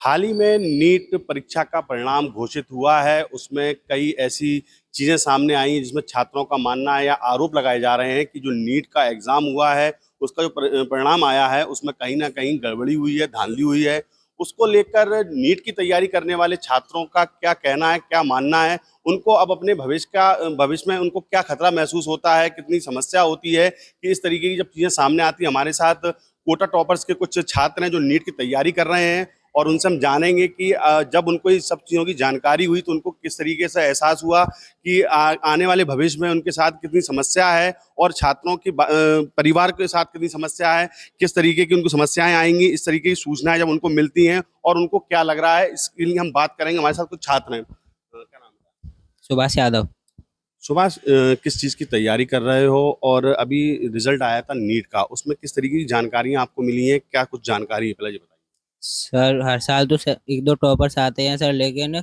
हाल ही में नीट परीक्षा का परिणाम घोषित हुआ है। उसमें कई ऐसी चीज़ें सामने आई हैं जिसमें छात्रों का मानना है या आरोप लगाए जा रहे हैं कि जो नीट का एग्ज़ाम हुआ है, उसका जो परिणाम आया है, उसमें कहीं न कहीं गड़बड़ी हुई है, धांधली हुई है। उसको लेकर नीट की तैयारी करने वाले छात्रों का क्या कहना है, क्या मानना है? उनको अब अपने भविष्य में उनको क्या खतरा महसूस होता है, कितनी समस्या होती है कि इस तरीके की जब चीज़ें सामने आती हैं। हमारे साथ कोटा टॉपर्स के कुछ छात्र हैं जो नीट की तैयारी कर रहे हैं और उनसे हम जानेंगे कि जब उनको इस सब चीज़ों की जानकारी हुई तो उनको किस तरीके से एहसास हुआ कि आने वाले भविष्य में उनके साथ कितनी समस्या है और छात्रों की परिवार के साथ कितनी समस्या है, किस तरीके की उनको समस्याएं आएंगी, इस तरीके की सूचनाएं जब उनको मिलती हैं और उनको क्या लग रहा है, इसके लिए हम बात करेंगे। हमारे साथ कुछ छात्र हैं। क्या नाम है? सुभाष यादव। सुभाष, किस चीज़ की तैयारी कर रहे हो और अभी रिजल्ट आया था नीट का, उसमें किस तरीके की जानकारियां आपको मिली हैं? क्या कुछ जानकारी है, पहले ये बताइए। सर हर साल तो एक दो टॉपर्स आते हैं सर, लेकिन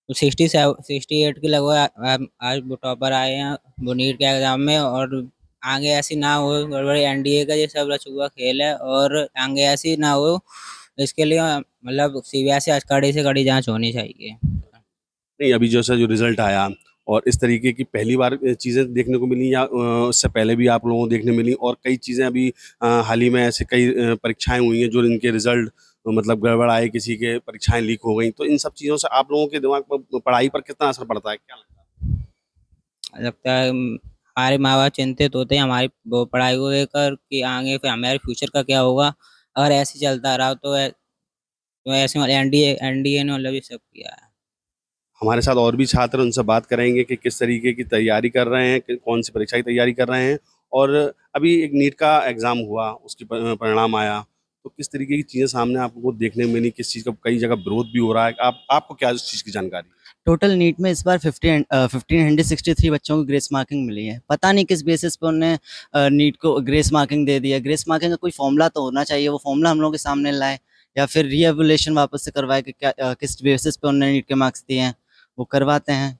67 68 के लगभग आज वो टॉपर आए हैं वो नीट के एग्जाम में। और आगे ऐसी ना हो गड़बड़ी, एनडीए का ये सब रचा हुआ खेल है और आगे ऐसी ना हो, इसके लिए मतलब सीबीएसई कड़ी से कड़ी जांच होनी चाहिए। नहीं, अभी जैसा जो रिजल्ट आया और इस तरीके की पहली बार चीज़ें देखने को मिली या उससे पहले भी आप लोगों को देखने मिली और कई चीज़ें अभी हाल ही में ऐसे कई परीक्षाएं हुई हैं जो इनके रिजल्ट मतलब गड़बड़ आए, किसी के परीक्षाएं लीक हो गई, तो इन सब चीज़ों से आप लोगों के दिमाग पर, पढ़ाई पर कितना असर पड़ता है, क्या लगता है? लगता है हमारे माँ बाप चिंतित होते हैं हमारी वो पढ़ाई को लेकर कि आगे फिर हमारे फ्यूचर का क्या होगा। अगर ऐसे चलता रहा तो ऐसे एनडीए एनडीए ने मतलब ये सब किया है। हमारे साथ और भी छात्र हैं, उनसे बात करेंगे कि किस तरीके की तैयारी कर रहे हैं, कौन सी परीक्षा की तैयारी कर रहे हैं। और अभी एक नीट का एग्ज़ाम हुआ, उसकी परिणाम आया, तो किस तरीके की चीज़ें सामने आपको देखने में मिली, किस चीज़ का कई जगह विरोध भी हो रहा है, आपको क्या इस चीज़ की जानकारी है? टोटल नीट में इस बार 1563 बच्चों को ग्रेस मार्किंग मिली है। पता नहीं किस बेसिस पर उन्होंने नीट को ग्रेस मार्किंग दे दिया। ग्रेस मार्किंग का कोई फॉर्मूला तो होना चाहिए, वो फॉर्मूला हम लोगों के सामने लाए या फिर रीएवल्यूएशन वापस से करवाए कि किस बेसिस पे उन्होंने नीट के मार्क्स दिए हैं, वो करवाते हैं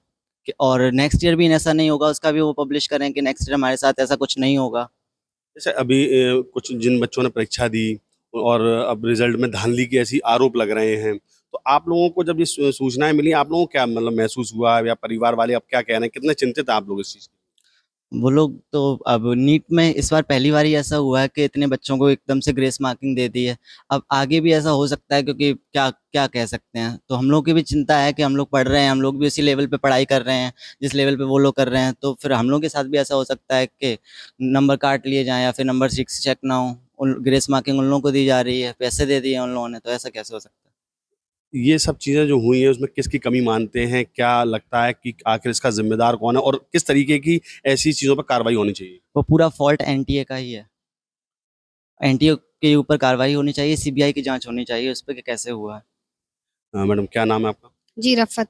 और नेक्स्ट ईयर भी ऐसा नहीं होगा, उसका भी वो पब्लिश करें कि नेक्स्ट ईयर हमारे साथ ऐसा कुछ नहीं होगा। जैसे अभी कुछ जिन बच्चों ने परीक्षा दी और अब रिजल्ट में धांधली के ऐसी आरोप लग रहे हैं, तो आप लोगों को जब ये सूचनाएं मिली, आप लोगों को क्या मतलब महसूस हुआ या परिवार वाले अब क्या कह रहे हैं, कितने चिंतित हैं आप लोग इस चीज़? वो लोग तो अब नीट में इस बार पहली बार ही ऐसा हुआ है कि इतने बच्चों को एकदम से ग्रेस मार्किंग दे दी है। अब आगे भी ऐसा हो सकता है क्योंकि क्या क्या कह सकते हैं। तो हम लोग की भी चिंता है कि हम लोग पढ़ रहे हैं, हम लोग भी उसी लेवल पे पढ़ाई कर रहे हैं जिस लेवल पे वो लोग कर रहे हैं, तो फिर हम लोग के साथ भी ऐसा हो सकता है कि नंबर काट लिए जाएं या फिर नंबर 6 चेक ना हो। ग्रेस मार्किंग उन लोगों को दी जा रही है, पैसे दे दिए उन लोगों ने, तो ऐसा कैसे हो सकता है। ये सब चीज़ें जो हुई हैं उसमें किसकी कमी मानते हैं? क्या लगता है कि आखिर इसका ज़िम्मेदार कौन है और किस तरीके की ऐसी चीज़ों पर कार्रवाई होनी चाहिए? वो पूरा फॉल्ट एनटीए का ही है। एनटीए के ऊपर कार्रवाई होनी चाहिए, सीबीआई की जांच होनी चाहिए उस पर कि कैसे हुआ है। मैडम, क्या नाम है आपका? जी, रफ़त।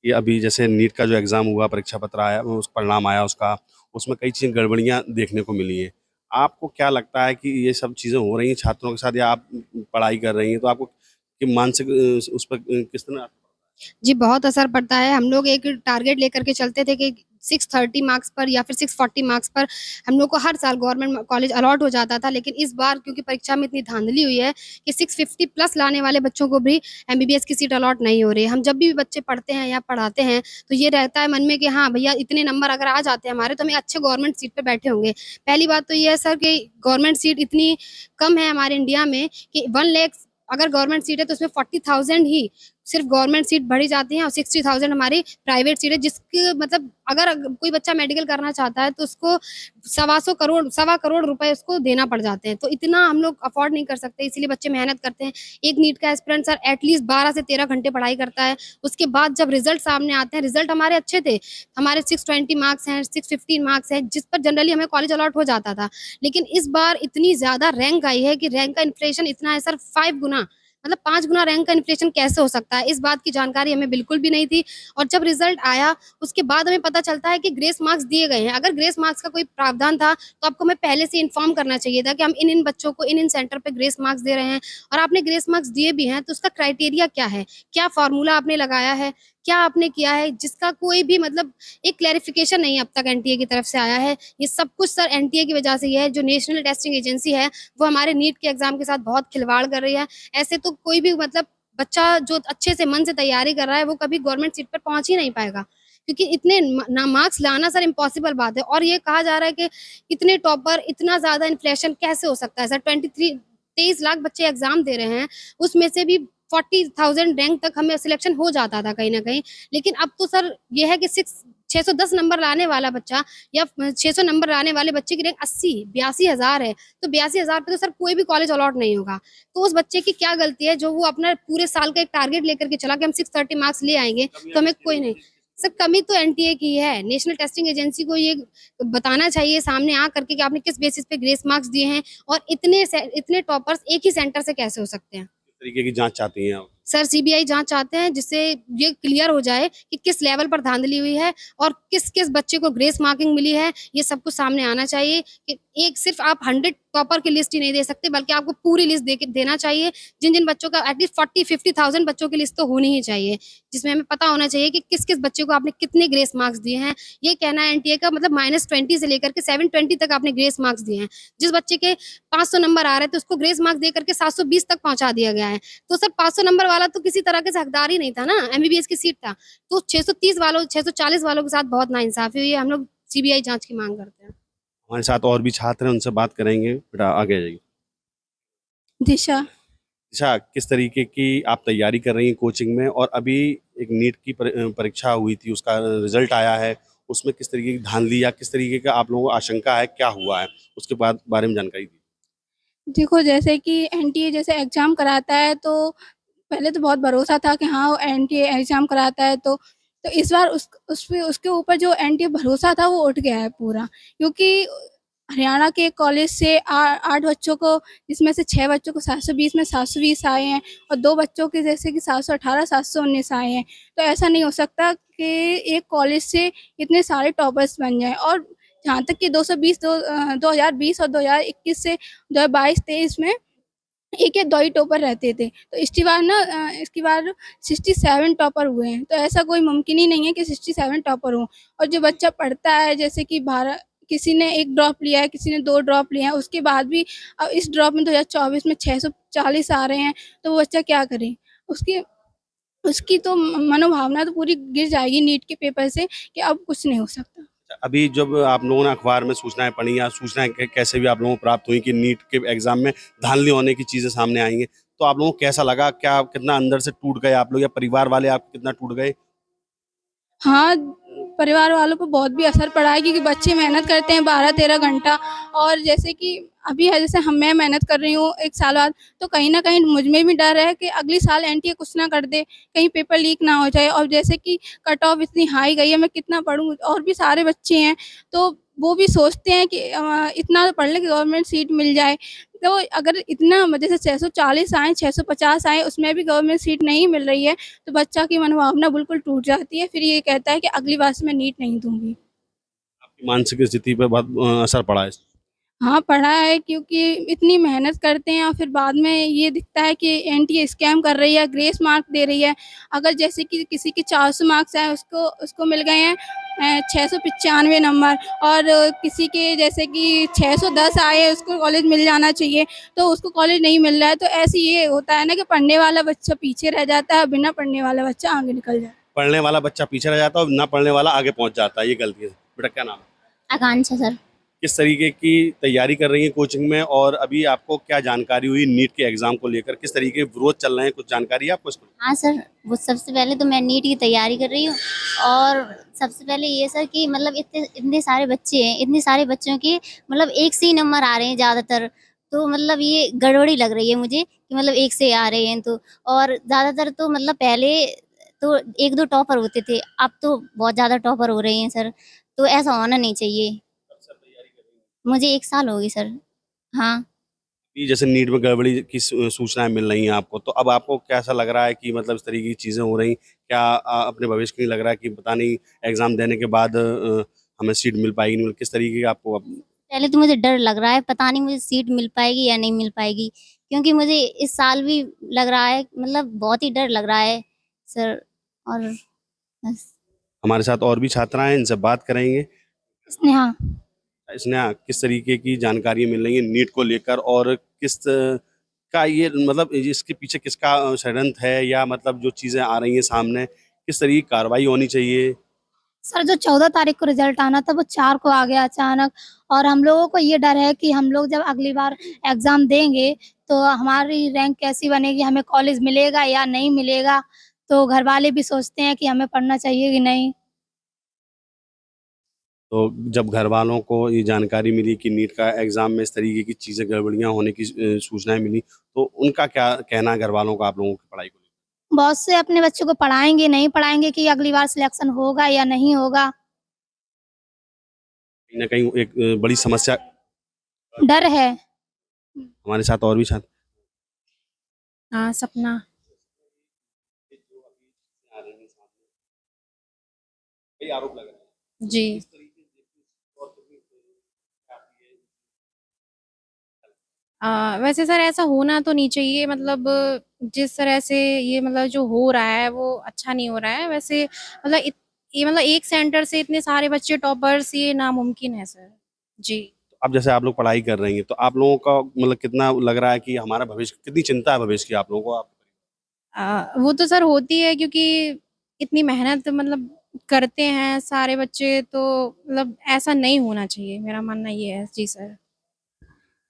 ये अभी जैसे नीट का जो एग्ज़ाम हुआ, परीक्षा पत्र आया, उस परिणाम आया उसका, उसमें कई चीज़ें गड़बड़ियाँ देखने को मिली हैं। आपको क्या लगता है कि ये सब चीज़ें हो रही हैं छात्रों के साथ या आप पढ़ाई कर रही हैं, तो आपको कि मानसिक उस पर किस तरह? जी, बहुत असर पड़ता है। हम लोग एक टारगेट लेकर के चलते थे कि 630 मार्क्स पर या फिर 640 मार्क्स पर हम लोग को हर साल गवर्नमेंट कॉलेज अलॉट हो जाता था। लेकिन इस बार क्योंकि परीक्षा में इतनी धांधली हुई है कि 650 प्लस लाने वाले बच्चों को भी एमबीबीएस की सीट अलॉट नहीं हो रही है। हम जब भी बच्चे पढ़ते हैं या पढ़ाते हैं, तो ये रहता है मन में कि हाँ, भैया इतने नंबर अगर आ जाते हैं हमारे तो हम एक अच्छे गवर्नमेंट सीट पे बैठे होंगे। पहली बात तो ये है सर कि गवर्नमेंट सीट इतनी कम है हमारे इंडिया में कि 1 लाख अगर गवर्नमेंट सीट है तो उसमें 40,000 ही सिर्फ गवर्नमेंट सीट भरी जाती हैं और 60,000 हमारी प्राइवेट सीट है, जिसकी मतलब अगर कोई बच्चा मेडिकल करना चाहता है तो उसको सवा करोड़ रुपए उसको देना पड़ जाते हैं। तो इतना हम लोग अफोर्ड नहीं कर सकते, इसीलिए बच्चे मेहनत करते हैं। एक नीट का एस्पिरेंट सर एटलीस्ट 12 से 13 घंटे पढ़ाई करता है। उसके बाद जब रिजल्ट सामने आते हैं, रिजल्ट हमारे अच्छे थे, हमारे 620 मार्क्स हैं, 615 मार्क्स हैं, जिस पर जनरली हमें कॉलेज अलॉट हो जाता था। लेकिन इस बार इतनी ज़्यादा रैंक आई है कि रैंक का इन्फ्लेशन इतना है सर 5 गुना, मतलब 5 गुना रैंक का इन्फ्लेशन कैसे हो सकता है? इस बात की जानकारी हमें बिल्कुल भी नहीं थी और जब रिज़ल्ट आया, उसके बाद हमें पता चलता है कि ग्रेस मार्क्स दिए गए हैं। अगर ग्रेस मार्क्स का कोई प्रावधान था, तो आपको हमें पहले से इन्फॉर्म करना चाहिए था कि हम इन-इन बच्चों को इन-इन सेंटर पे ग्रेस मार्क्स दे रहे हैं और आपने ग्रेस मार्क्स दिए भी हैं, तो उसका क्राइटेरिया क्या है? क्या फ़ॉर्मूला आपने लगाया है? क्या आपने किया है, जिसका कोई भी मतलब एक क्लैरिफिकेशन नहीं अब तक एनटीए की तरफ से आया है। ये सब कुछ सर एनटीए की वजह से ही है। जो नेशनल टेस्टिंग एजेंसी है वो हमारे नीट के एग्जाम के साथ बहुत खिलवाड़ कर रही है। ऐसे तो कोई भी मतलब बच्चा जो अच्छे से मन से तैयारी कर रहा है वो कभी गवर्नमेंट सीट पर पहुंच ही नहीं पाएगा, क्योंकि इतने ना मार्क्स लाना सर इम्पॉसिबल बात है। और ये कहा जा रहा है कि इतने टॉपर, इतना ज्यादा इन्फ्लेशन कैसे हो सकता है सर। 23 लाख बच्चे एग्जाम दे रहे हैं, उसमें से भी 40,000 रैंक तक हमें सिलेक्शन हो जाता था कहीं ना कहीं। लेकिन अब तो सर ये है कि 610 नंबर लाने वाला बच्चा या 600 नंबर लाने वाले बच्चे की रैंक 82,000 है, तो 82,000 पे तो सर कोई भी कॉलेज अलॉट नहीं होगा। तो उस बच्चे की क्या गलती है जो वो अपना पूरे साल का एक टारगेट लेकर के चला कि हम 630 मार्क्स ले आएंगे, तो हमें कोई नहीं। सर कमी तो एनटीए की है। नेशनल टेस्टिंग एजेंसी को ये बताना चाहिए सामने आ करके कि आपने किस बेसिस पे ग्रेस मार्क्स दिए हैं, और इतने टॉपर्स एक ही सेंटर से कैसे हो सकते हैं। किस तरीके की जांच चाहती हैं आप? सर सीबीआई जांच चाहते हैं, जिससे ये क्लियर हो जाए कि किस लेवल पर धांधली हुई है और किस किस बच्चे को ग्रेस मार्किंग मिली है। ये सब कुछ सामने आना चाहिए कि एक सिर्फ आप 100 टॉपर की लिस्ट ही नहीं दे सकते, बल्कि आपको पूरी लिस्ट देना चाहिए। जिन जिन बच्चों का एटलीस्ट 40-50,000 बच्चों की लिस्ट तो होनी ही चाहिए, जिसमें हमें पता होना चाहिए कि किस किस बच्चे को आपने कितने ग्रेस मार्क्स दिए हैं। ये कहना है एनटीए का मतलब -20 से लेकर के 720 तक आपने ग्रेस मार्क्स दिए हैं। जिस बच्चे के 500 नंबर आ रहे थे उसको ग्रेस मार्क्स दे करके 720 तक पहुंचा दिया गया है। तो सर 500 नंबर वाला तो किसी तरह के हकदार ही नहीं था ना, एमबीबीएस की सीट था। तो 630 वालों 640 वालों के साथ बहुत नाइंसाफी हुई है। हम लोग सीबीआई जांच की मांग करते हैं। हमारे साथ और भी छात्र हैं, उनसे बात करेंगे। बेटा आगे आ जाइए। दिशा। अच्छा, किस तरीके की आप तैयारी कर रही हैं कोचिंग में, और अभी एक नीट की परीक्षा हुई थी, उसका रिजल्ट आया है, उसमें किस तरीके की धांधली या किस तरीके का आप लोगों को आशंका है, क्या हुआ है, उसके बाद बारे में जानकारी दी। देखो, जैसे कि एनटीए जैसे एग्ज़ाम कराता है तो पहले तो बहुत भरोसा था कि हाँ, एनटीए एग्ज़ाम कराता है तो इस बार उसपे उसके ऊपर जो एनटीए भरोसा था वो उठ गया है पूरा। क्योंकि हरियाणा के कॉलेज से 8 बच्चों को, जिसमें से 6 बच्चों को 720 में 720 आए हैं और 2 बच्चों के जैसे कि 718 719 आए हैं। तो ऐसा नहीं हो सकता कि एक कॉलेज से इतने सारे टॉपर्स बन जाएँ। और जहाँ तक कि 2020 और 2021 से 2022-23 में एक या 2 ही टॉपर रहते थे। तो इसकी बार 67 टॉपर हुए हैं। तो ऐसा कोई मुमकिन ही नहीं है कि 67 टॉपर हों। और जो बच्चा पढ़ता है, जैसे कि किसी ने 1 ड्रॉप लिया है, किसी ने 2 ड्रॉप लिए हैं, उसके बाद भी इस ड्रॉप में 2024 में 640 आ रहे हैं, तो वो बच्चा क्या करे? उसकी उसकी तो मनोभावना तो पूरी गिर जाएगी नीट के पेपर से कि अब कुछ नहीं हो सकता। अभी जब आप लोगों ने अखबार में सूचनाएं पढ़ी या सूचनाएं कैसे भी आप लोगों को प्राप्त हुई कि नीट के एग्जाम में धांधली होने की चीज़ें सामने आई हैं, तो आप लोगों को कैसा लगा? क्या कितना अंदर से टूट गए आप लोग, या परिवार वाले आप कितना टूट गए? हाँ, परिवार वालों पे बहुत भी असर पड़ा है, क्योंकि बच्चे मेहनत करते हैं 12-13 घंटा। और जैसे कि अभी है, जैसे मैं मेहनत कर रही हूँ 1 साल बाद, तो कहीं न कहीं मुझ में भी डर है कि अगले साल एनटीए कुछ ना कर दे, कहीं पेपर लीक ना हो जाए। और जैसे कि कट ऑफ इतनी हाई गई है, मैं कितना पढ़ूँ? और भी सारे बच्चे हैं, तो वो भी सोचते हैं कि इतना तो पढ़ लें कि गवर्नमेंट सीट मिल जाए। तो अगर इतना जैसे 640 आएँ, 650 आएँ, उसमें भी गवर्नमेंट सीट नहीं मिल रही है, तो बच्चा की मनोभावना बिल्कुल टूट जाती है। फिर ये कहता है कि अगली बार से मैं नीट नहीं दूँगी। आपकी मानसिक स्थिति पे बहुत असर पड़ा है। हाँ, पढ़ा है, क्योंकि इतनी मेहनत करते हैं और फिर बाद में ये दिखता है कि एनटीए स्कैम कर रही है, ग्रेस मार्क दे रही है। अगर जैसे कि किसी के 400 मार्क्स आए, उसको उसको मिल गए हैं 695 नंबर। और किसी के जैसे कि 610 आए हैं, उसको कॉलेज मिल जाना चाहिए, तो उसको कॉलेज नहीं मिल रहा है। तो ऐसे ये होता है ना कि पढ़ने वाला बच्चा पीछे रह जाता है और बिना पढ़ने वाला बच्चा आगे निकल जाता है। पढ़ने वाला बच्चा पीछे रह जाता है और ना पढ़ने वाला आगे पहुंच जाता है, ये गलती है। बेटा क्या नाम है? आकांक्षा सर। किस तरीके की तैयारी कर रही हैं कोचिंग में, और अभी आपको क्या जानकारी हुई नीट के एग्जाम को लेकर? किस तरीके के विरोध चल रहे हैं, कुछ जानकारी है आपको इसको? हाँ सर, वो सबसे पहले तो मैं नीट की तैयारी कर रही हूँ। और सबसे पहले ये सर कि मतलब इतने इतने सारे बच्चे हैं, इतने सारे बच्चों के मतलब एक से ही नंबर आ रहे हैं ज़्यादातर। तो मतलब ये गड़बड़ी लग रही है मुझे कि मतलब एक से आ रहे हैं तो। और ज़्यादातर तो मतलब पहले तो 1-2 टॉपर होते थे, अब तो बहुत ज़्यादा टॉपर हो रहे हैं सर। तो ऐसा होना नहीं चाहिए। मुझे 1 साल हो गई सर। हाँ। कि जैसे नीट में गड़बड़ी की सूचनाएं मिल रही हैं आपको, तो अब आपको कैसा लग रहा है कि मतलब इस तरीके की चीज़ें हो रही, क्या अपने भविष्य के लिए लग रहा है कि पता नहीं एग्जाम देने के बाद हमें सीट मिल पाएगी नहीं, किस तरीके का आपको पहले तो मुझे डर लग रहा है, पता नहीं मुझे सीट मिल पाएगी या नहीं मिल पाएगी, क्योंकि मुझे इस साल भी लग रहा है मतलब बहुत ही डर लग रहा है सर। और बस। हमारे साथ और भी छात्राएं हैं, इनसे बात करेंगे। स्नेहा। इसने किस तरीके की जानकारी मिल रही है नीट को लेकर, और किस का ये मतलब इसके पीछे किसका षड्यंत्र है, या मतलब जो चीज़ें आ रही हैं सामने, किस तरीके की कार्रवाई होनी चाहिए? सर जो 14 तारीख को रिजल्ट आना था वो 4 को आ गया अचानक, और हम लोगों को ये डर है कि हम लोग जब अगली बार एग्ज़ाम देंगे तो हमारी रैंक कैसी बनेगी, हमें कॉलेज मिलेगा या नहीं मिलेगा। तो घर वाले भी सोचते हैं कि हमें पढ़ना चाहिए कि नहीं। तो जब घर वालों को ये जानकारी मिली कि नीट का एग्ज़ाम में इस तरीके की चीज़ें गड़बड़ियाँ होने की सूचनाएँ मिली, तो उनका क्या कहना है घर वालों का आप लोगों की पढ़ाई को लेकर? बहुत से अपने बच्चों को पढ़ाएँगे, नहीं पढ़ाएँगे कि अगली बार सिलेक्शन होगा या नहीं होगा, कहीं न कहीं एक बड़ी समस्या। डर है। हमारे साथ और भी छात्र। हाँ, सपना। कई आरोप लग रहे हैं। जी। किस तरीके से और कितनी वैसे सर ऐसा होना तो नहीं चाहिए, मतलब जिस तरह से ये मतलब जो हो रहा है वो अच्छा नहीं हो रहा है। वैसे मतलब ये मतलब एक सेंटर से इतने सारे बच्चे टॉपर्स, ये नामुमकिन है सर। जी। अब जैसे आप लोग पढ़ाई कर रही हैं, तो आप लोगों का मतलब कितना लग रहा है कि हमारा भविष्य, कितनी चिंता है भविष्य की आप लोगों को? आप वो तो सर होती है, क्योंकि इतनी मेहनत मतलब करते हैं सारे बच्चे, तो मतलब ऐसा नहीं होना चाहिए, मेरा मानना ये है। जी सर।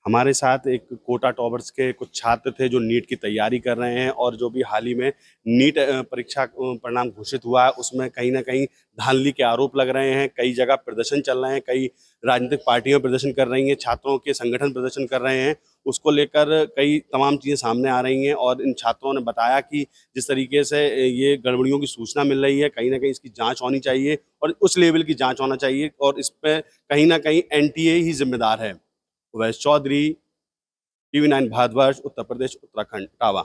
हमारे साथ एक कोटा टॉपर्स के कुछ छात्र थे जो नीट की तैयारी कर रहे हैं, और जो भी हाल ही में नीट परीक्षा परिणाम घोषित हुआ है, उसमें कहीं ना कहीं धांधली के आरोप लग रहे हैं। कई जगह प्रदर्शन चल रहे हैं, कई राजनीतिक पार्टियां प्रदर्शन कर रही हैं, छात्रों के संगठन प्रदर्शन कर रहे हैं। उसको लेकर कई तमाम चीज़ें सामने आ रही हैं, और इन छात्रों ने बताया कि जिस तरीके से ये गड़बड़ियों की सूचना मिल रही है, कहीं ना कहीं इसकी जाँच होनी चाहिए, और उस लेवल की जाँच होना चाहिए, और इस पर कहीं ना कहीं NTA ही जिम्मेदार है। Uwais Chaudhary, TV9 Bhardwaj, Uttar Pradesh, Uttarakhand, tower.